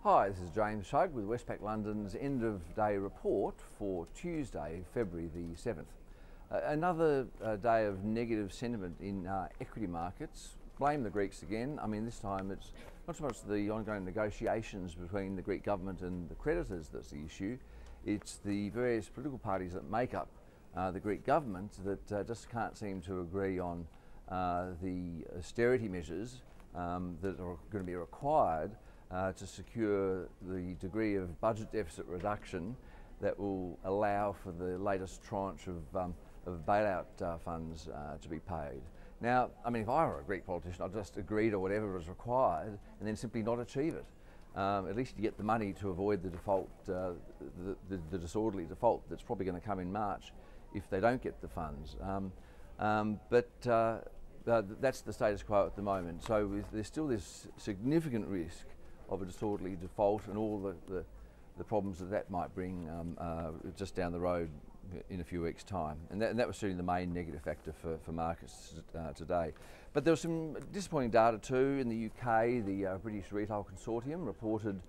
Hi, this is James Shug with Westpac London's end of day report for Tuesday, February the 7th. Another day of negative sentiment in equity markets. Blame the Greeks again. I mean, this time it's not so much the ongoing negotiations between the Greek government and the creditors that's the issue. It's the various political parties that make up the Greek government that just can't seem to agree on the austerity measures that are going to be required to secure the degree of budget deficit reduction that will allow for the latest tranche of bailout funds to be paid. Now, I mean, if I were a Greek politician, I'd just agree to whatever is required and then simply not achieve it. At least you get the money to avoid the default, the disorderly default that's probably going to come in March if they don't get the funds. That's the status quo at the moment. So there's still this significant risk of a disorderly default and all the problems that might bring just down the road in a few weeks' time. And that was certainly the main negative factor for markets today. But there was some disappointing data too. In the UK, the British Retail Consortium reported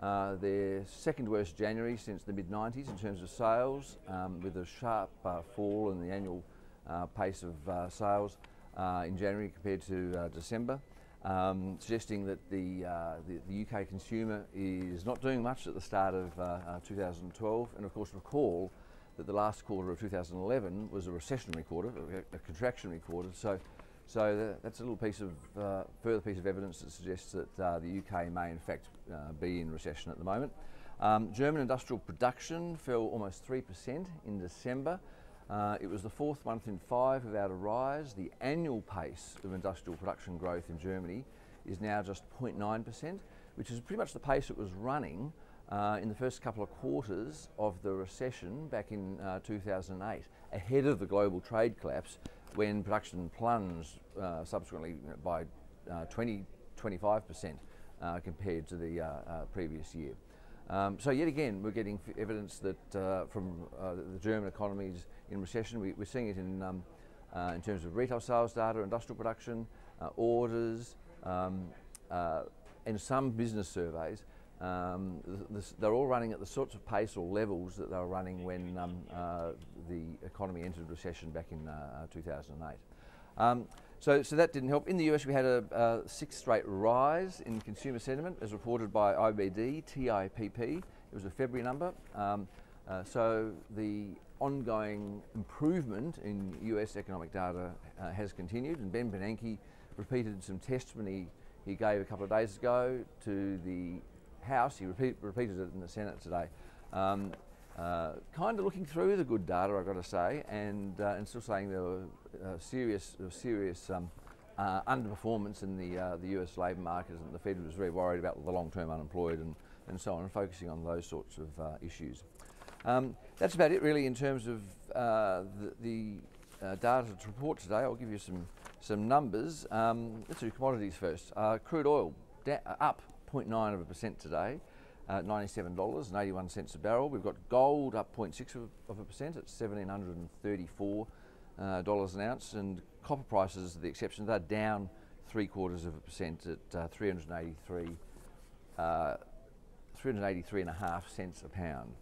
their second worst January since the mid-90s in terms of sales, with a sharp fall in the annual pace of sales in January compared to December. Suggesting that the UK consumer is not doing much at the start of 2012, and of course recall that the last quarter of 2011 was a recessionary quarter, a contractionary quarter. So that's a little piece of further piece of evidence that suggests that the UK may in fact be in recession at the moment. German industrial production fell almost 3% in December. It was the fourth month in 5 without a rise. The annual pace of industrial production growth in Germany is now just 0.9%, which is pretty much the pace it was running in the first couple of quarters of the recession back in 2008, ahead of the global trade collapse when production plunged subsequently by 20-25% compared to the previous year. So yet again, we're getting evidence that from the German economies in recession. We're seeing it in terms of retail sales data, industrial production, orders, and some business surveys. They're all running at the sorts of pace or levels that they were running when the economy entered recession back in 2008. So that didn't help. In the US, we had a sixth straight rise in consumer sentiment, as reported by IBD, TIPP. It was a February number. So the ongoing improvement in US economic data has continued, and Ben Bernanke repeated some testimony he gave a couple of days ago to the House. He repeated it in the Senate today. Kind of looking through the good data, I've got to say, and still saying there were serious underperformance in the US labour market, and the Fed was very worried about the long-term unemployed and so on, and focusing on those sorts of issues. That's about it really in terms of the data to report today. I'll give you some numbers. Let's do commodities first. Crude oil up 0.9% today. $97.81 a barrel. We've got gold up 0.6% at $1,734 an ounce, and copper prices are the exception. They're down 0.75% at 383.5 cents a pound.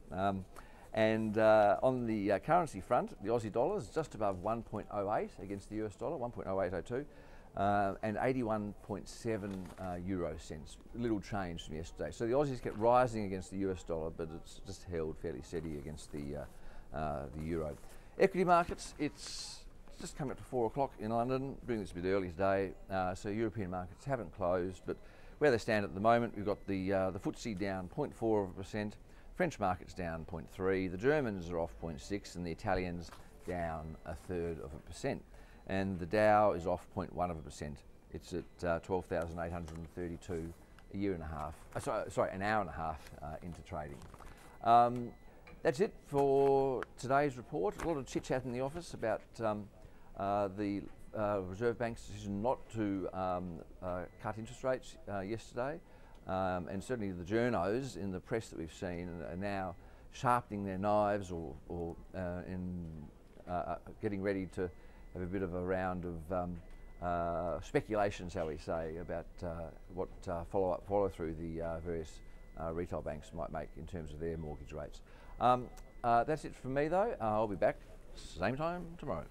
And on the currency front, the Aussie dollar is just above 1.08 against the US dollar, 1.0802. And 81.7 euro cents, little change from yesterday. So the Aussies kept rising against the US dollar, but it's just held fairly steady against the euro. Equity markets, it's just coming up to 4 o'clock in London, doing this a bit early today, so European markets haven't closed, but where they stand at the moment, we've got the FTSE down 0.4%, French markets down 0.3%, the Germans are off 0.6%, and the Italians down 1/3%. And the Dow is off 0.1%. It's at 12,832 an hour and a half into trading. That's it for today's report. A lot of chit-chat in the office about the Reserve Bank's decision not to cut interest rates yesterday, and certainly the journos in the press that we've seen are now sharpening their knives or getting ready to have a bit of a round of speculation, shall we say, about what follow through the various retail banks might make in terms of their mortgage rates. That's it from me though. I'll be back same time tomorrow.